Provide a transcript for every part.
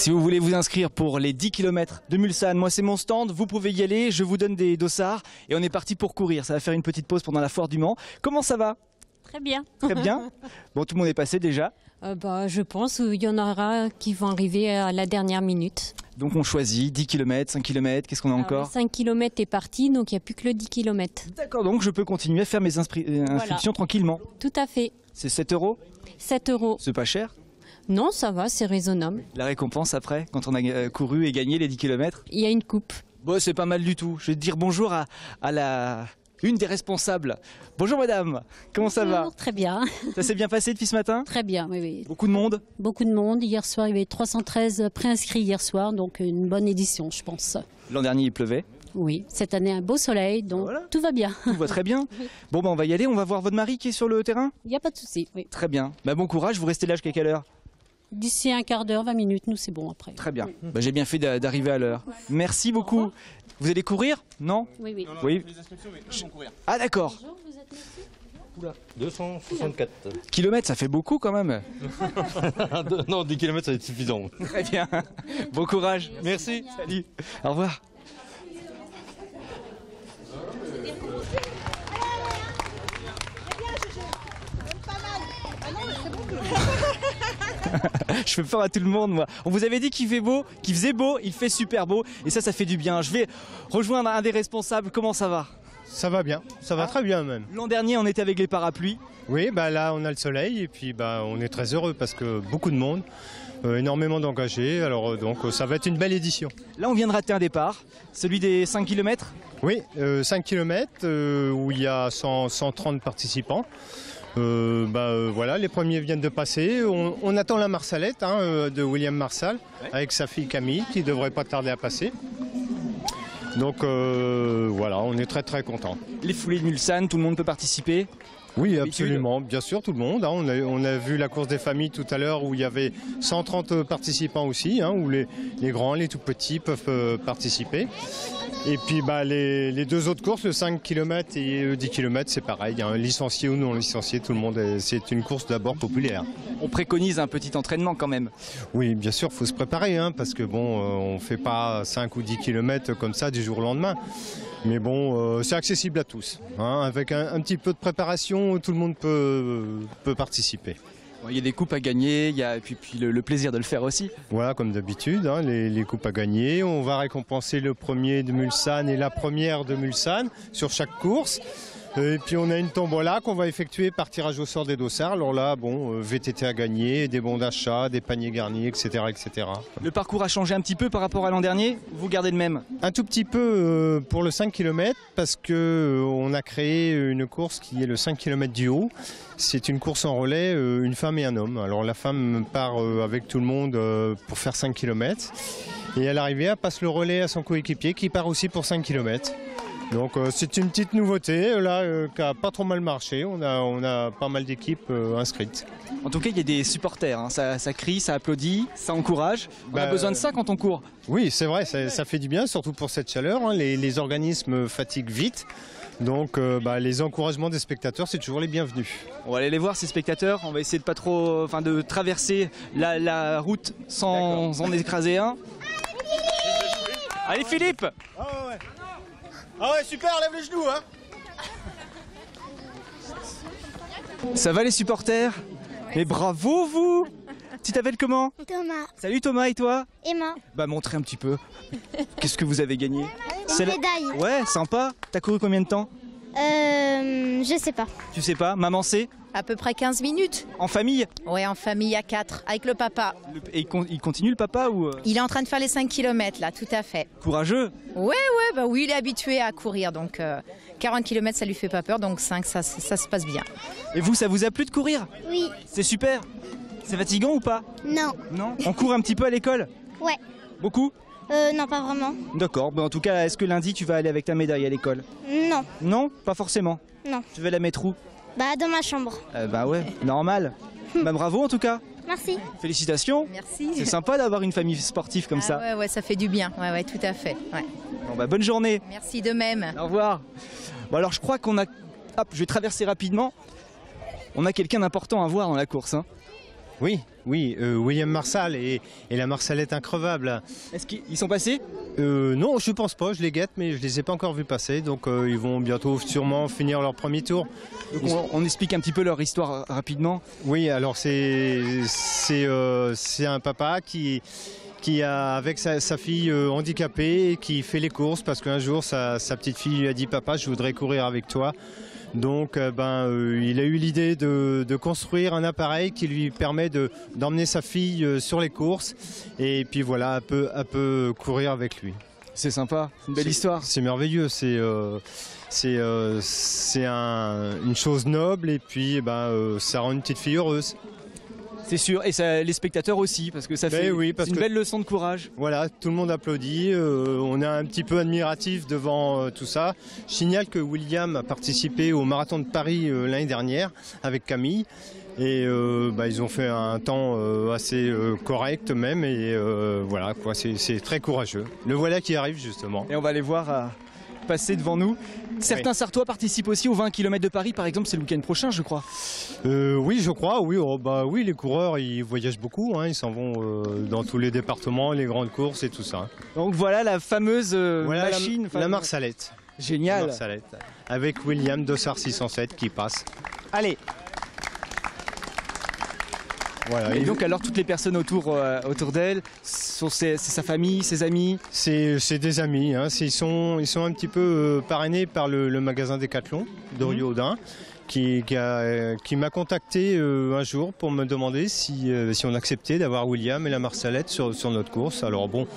Si vous voulez vous inscrire pour les 10 km de Mulsanne, moi c'est mon stand, vous pouvez y aller, je vous donne des dossards et on est parti pour courir. Ça va faire une petite pause pendant la foire du Mans. Comment ça va? Très bien. Très bien. Bon, tout le monde est passé déjà. Je pense qu'il y en aura qui vont arriver à la dernière minute. Donc on choisit 10 km, 5 km, qu'est-ce qu'on a encore? 5 km est parti, donc il n'y a plus que le 10 km. D'accord, donc je peux continuer à faire mes inscriptions tranquillement. Tout à fait. C'est 7 €? 7 €. C'est pas cher? Non, ça va, c'est raisonnable. La récompense après, quand on a couru et gagné les 10 km? Il y a une coupe. Bon, c'est pas mal du tout. Je vais te dire bonjour à une des responsables. Bonjour madame, comment ça va? Très bien. Ça s'est bien passé depuis ce matin? Très bien, oui, oui. Beaucoup de monde? Beaucoup de monde. Hier soir, il y avait 313 préinscrits hier soir, donc une bonne édition, je pense. L'an dernier, il pleuvait? Oui, cette année, un beau soleil, donc voilà. Tout va bien. Tout va très bien. Bon, on va y aller, on va voir votre mari qui est sur le terrain? Il n'y a pas de souci, oui. Très bien. Bon courage, vous restez là jusqu'à quelle heure? D'ici un quart d'heure, 20 minutes, nous, c'est bon après. Très bien. J'ai bien fait d'arriver à l'heure. Merci beaucoup. Vous allez courir? Non? Oui, oui. Non, oui. Les inscriptions, mais je vais courir. Ah d'accord. 264. Kilomètres, ça fait beaucoup quand même. Non, 10 km, ça va être suffisant. Très bien. Bon courage. Merci. Salut. Au revoir. Je fais peur à tout le monde, moi. On vous avait dit qu'il faisait beau, il fait super beau, et ça fait du bien. Je vais rejoindre un des responsables. Comment ça va? Ça va bien, ça va très bien même. L'an dernier, on était avec les parapluies. Oui, là on a le soleil et puis on est très heureux parce que beaucoup de monde, énormément d'engagés. Alors donc ça va être une belle édition. Là, on vient de rater un départ, celui des 5 km. Oui, 5 km où il y a 130 participants. Voilà, les premiers viennent de passer. On attend la Marsalette de William Marsal avec sa fille Camille qui devrait pas tarder à passer. Donc voilà, on est très très contents. Les foulées de Mulsanne, tout le monde peut participer? Oui, absolument, bien sûr, tout le monde. On a vu la course des familles tout à l'heure où il y avait 130 participants aussi, où les grands, les tout petits peuvent participer. Et puis les deux autres courses, le 5 km et le 10 km, c'est pareil. Licencié ou non licencié, tout le monde, c'est une course d'abord populaire. On préconise un petit entraînement quand même. Oui, bien sûr, il faut se préparer, parce que on ne fait pas 5 ou 10 km comme ça du jour au lendemain. Mais bon, c'est accessible à tous. Avec un petit peu de préparation, tout le monde peut participer. Il y a des coupes à gagner, et puis le plaisir de le faire aussi. Voilà, comme d'habitude, les coupes à gagner. On va récompenser le premier de Mulsanne et la première de Mulsanne sur chaque course. Et puis on a une tombola qu'on va effectuer par tirage au sort des dossards. Alors là, VTT à gagner, des bons d'achat, des paniers garnis, etc., etc. Le parcours a changé un petit peu par rapport à l'an dernier? Vous gardez le même? Un tout petit peu pour le 5 km parce qu'on a créé une course qui est le 5 km du haut. C'est une course en relais, une femme et un homme. Alors la femme part avec tout le monde pour faire 5 km. Et à l'arrivée, elle passe le relais à son coéquipier qui part aussi pour 5 km. Donc c'est une petite nouveauté qui n'a pas trop mal marché. On a pas mal d'équipes inscrites. En tout cas, il y a des supporters. Ça crie, ça applaudit, ça encourage. On a besoin de ça quand on court. Oui, c'est vrai, ça fait du bien, surtout pour cette chaleur. Les organismes fatiguent vite. Donc les encouragements des spectateurs, c'est toujours les bienvenus. On va aller les voir ces spectateurs. On va essayer de traverser la route sans en écraser un. Allez Philippe! Ah ouais, super, lève les genoux, Ça va les supporters? Mais bravo vous! Tu t'appelles comment? Thomas. Salut Thomas, et toi? Emma. Montrez un petit peu. Qu'est-ce que vous avez gagné? Une médaille. Ouais, sympa. T'as couru combien de temps? Je sais pas. Tu sais pas? Maman sait? À peu près 15 minutes. En famille? Ouais, en famille à 4, avec le papa. Et il continue le papa ou? Il est en train de faire les 5 km là, tout à fait. Courageux? Ouais, oui, il est habitué à courir, donc 40 km ça lui fait pas peur, donc 5 ça se passe bien. Et vous, ça vous a plu de courir? Oui. C'est super. C'est fatigant ou pas? Non. Non? On court un petit peu à l'école? Ouais. Beaucoup? Non, pas vraiment. D'accord, en tout cas, est-ce que lundi tu vas aller avec ta médaille à l'école? Non. Non? Pas forcément? Non. Tu vas la mettre où? Dans ma chambre. Ouais, normal. Bravo en tout cas. Merci. Félicitations. Merci. C'est sympa d'avoir une famille sportive comme ça. Ouais, ça fait du bien. Ouais, tout à fait. Ouais. Bon, bonne journée. Merci de même. Au revoir. Alors je crois qu'on a... Hop, je vais traverser rapidement. On a quelqu'un d'important à voir dans la course. Oui, William Marsal et la Marsalette increvable. Est-ce qu'ils sont passés? Non, je pense pas, je les guette, mais je les ai pas encore vus passer, donc ils vont bientôt sûrement finir leur premier tour. Donc on explique un petit peu leur histoire rapidement. Oui, alors c'est un papa qui a avec sa fille handicapée, qui fait les courses parce qu'un jour sa petite fille lui a dit: papa, je voudrais courir avec toi. Donc il a eu l'idée de construire un appareil qui lui permet d'emmener sa fille sur les courses et puis voilà, un peu courir avec lui. C'est sympa, c'est une belle histoire. C'est merveilleux, c'est une chose noble et puis ça rend une petite fille heureuse. C'est sûr, et ça, les spectateurs aussi, parce que ça fait une belle leçon de courage. Voilà, tout le monde applaudit, on est un petit peu admiratif devant tout ça. Je signale que William a participé au marathon de Paris l'année dernière avec Camille. Et ils ont fait un temps assez correct même, et voilà quoi, c'est très courageux. Le voilà qui arrive justement. Et on va les voir passer devant nous. Certains Sartois participent aussi aux 20 km de Paris, par exemple, c'est le week-end prochain, je crois. Oui, je crois, oui. Oui, les coureurs, ils voyagent beaucoup, hein, ils s'en vont dans tous les départements, les grandes courses et tout ça. Donc voilà la fameuse machine. La Marsalette. Génial. La Marsalette, avec William Dossard 607 qui passe. Allez. Voilà, et donc alors toutes les personnes autour d'elle, c'est sa famille, ses amis? C'est des amis, hein. Ils sont un petit peu parrainés par le magasin Decathlon d'Oriot-Audin qui m'a contacté un jour pour me demander si on acceptait d'avoir William et la Marsalette sur notre course. Alors bon,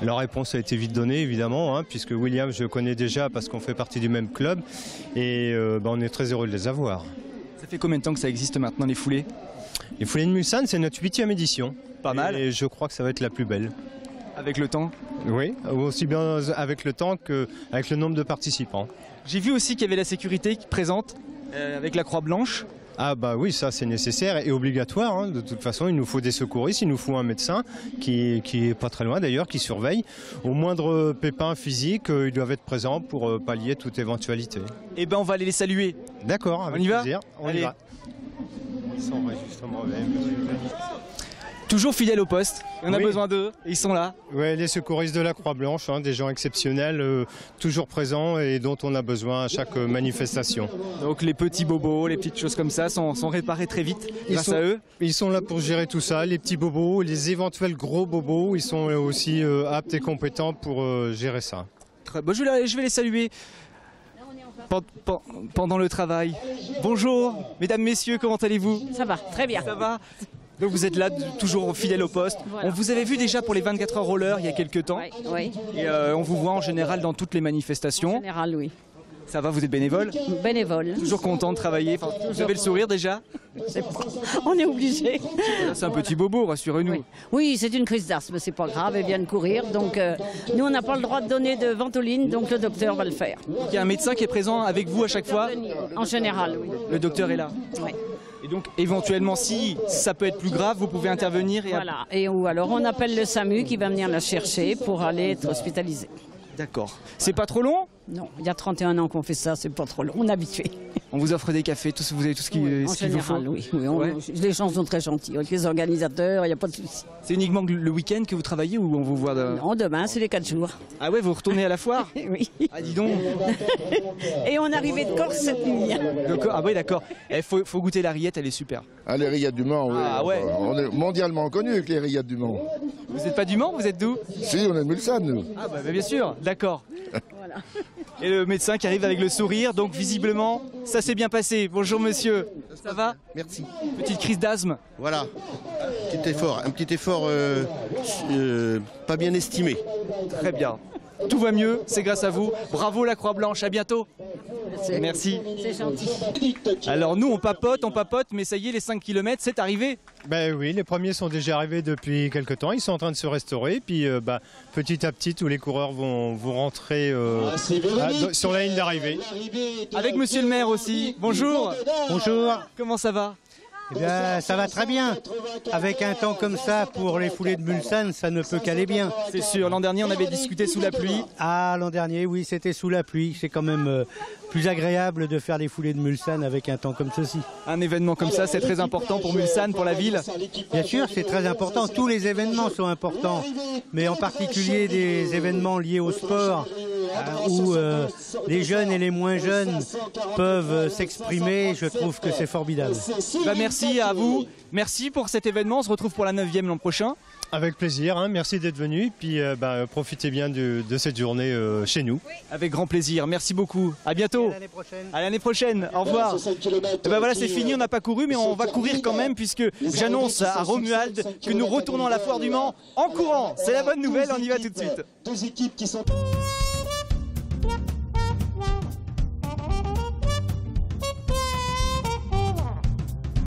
la réponse a été vite donnée évidemment, hein, puisque William je connais déjà parce qu'on fait partie du même club et on est très heureux de les avoir. Ça fait combien de temps que ça existe maintenant, les foulées? Les foulées de Mulsanne, c'est notre 8e édition. Pas mal. Et je crois que ça va être la plus belle. Avec le temps? Oui, aussi bien avec le temps qu'avec le nombre de participants. J'ai vu aussi qu'il y avait la sécurité présente avec la croix blanche. Ah bah oui, ça c'est nécessaire et obligatoire, hein. De toute façon, il nous faut des secouristes, il nous faut un médecin qui est pas très loin d'ailleurs, qui surveille. Au moindre pépin physique, ils doivent être présents pour pallier toute éventualité. Eh ben on va aller les saluer. D'accord, avec plaisir. On y va. Toujours fidèles au poste, on a besoin d'eux, ils sont là. Oui, les secouristes de la Croix-Blanche, hein, des gens exceptionnels, toujours présents et dont on a besoin à chaque manifestation. Donc les petits bobos, les petites choses comme ça sont réparés très vite grâce à eux. Ils sont là pour gérer tout ça, les petits bobos, les éventuels gros bobos, ils sont aussi aptes et compétents pour gérer ça. Très bon, je vais les saluer. Pendant le travail. Bonjour, mesdames, messieurs, comment allez-vous? Ça va, très bien. Ça va? Donc vous êtes là, toujours fidèle au poste. Voilà. On vous avait vu déjà pour les 24 heures roller il y a quelques temps. Oui. Et on vous voit en général dans toutes les manifestations. En général, oui. Ça va, vous êtes bénévole? Bénévole. Toujours content de travailler. Enfin, vous avez le sourire déjà? On est obligé. C'est un petit bobo, rassurez-nous. Oui, c'est une crise d'asthme, c'est pas grave, elle vient de courir. Donc nous, on n'a pas le droit de donner de ventoline, donc le docteur va le faire. Il y a un médecin qui est présent avec vous à chaque fois? En général, oui. Le docteur est là? Oui. Et donc, éventuellement, si ça peut être plus grave, vous pouvez intervenir. Voilà. Et ou alors, on appelle le SAMU qui va venir la chercher pour aller être hospitalisé. D'accord. C'est pas trop long? Non, il y a 31 ans qu'on fait ça, c'est pas trop long, on est habitué. On vous offre des cafés, vous avez tout ce qu'il vous faut? Oui. Les gens sont très gentils, avec les organisateurs, il n'y a pas de souci. C'est uniquement le week-end que vous travaillez ou on vous voit Non, demain, c'est les 4 jours. Ah ouais, vous retournez à la foire? Oui. Ah dis donc. Et on est arrivé de Corse cette nuit. Ah oui, d'accord. Il faut goûter la rillette, elle est super. Ah, les rillettes du Mans, oui. Ah ouais. On est mondialement connus avec les rillettes du Mans. Vous n'êtes pas du Mans, vous êtes d'où? Si, on est de Mulsanne, nous. Ah bah bien sûr, d'accord. Voilà. Et le médecin qui arrive avec le sourire, donc visiblement, ça s'est bien passé. Bonjour monsieur, ça va? Merci. Petite crise d'asthme? Voilà, un petit effort pas bien estimé. Très bien. Tout va mieux, c'est grâce à vous. Bravo la Croix-Blanche, à bientôt. Merci. C'est gentil. Alors nous on papote, mais ça y est, les 5 km, c'est arrivé. Ben oui, les premiers sont déjà arrivés depuis quelques temps, ils sont en train de se restaurer, puis petit à petit tous les coureurs vont rentrer sur la ligne d'arrivée. Avec monsieur le maire aussi. Bonjour. Bonjour. Comment ça va? Eh bien, ça va très bien. Avec un temps comme ça, pour les foulées de Mulsanne, ça ne peut qu'aller bien. C'est sûr, l'an dernier on avait discuté sous la pluie. Ah, l'an dernier, oui, c'était sous la pluie. C'est quand même plus agréable de faire les foulées de Mulsanne avec un temps comme ceci. Un événement comme ça, c'est très important pour Mulsanne, pour la ville. Bien sûr, c'est très important. Tous les événements sont importants, mais en particulier des événements liés au sport, où les jeunes et les moins jeunes peuvent s'exprimer. Je trouve que c'est formidable. Bah, merci à vous, merci pour cet événement, on se retrouve pour la 9e l'an prochain. Avec plaisir, hein. Merci d'être venu, puis profitez bien de cette journée chez nous. Avec grand plaisir, merci beaucoup, à bientôt. À l'année prochaine, au revoir. Et ben voilà, c'est fini, on n'a pas couru, mais on va courir quand même, puisque j'annonce à Romuald que nous retournons à la foire du Mans en courant. C'est la bonne nouvelle, on y va tout de suite. Deux équipes qui sont...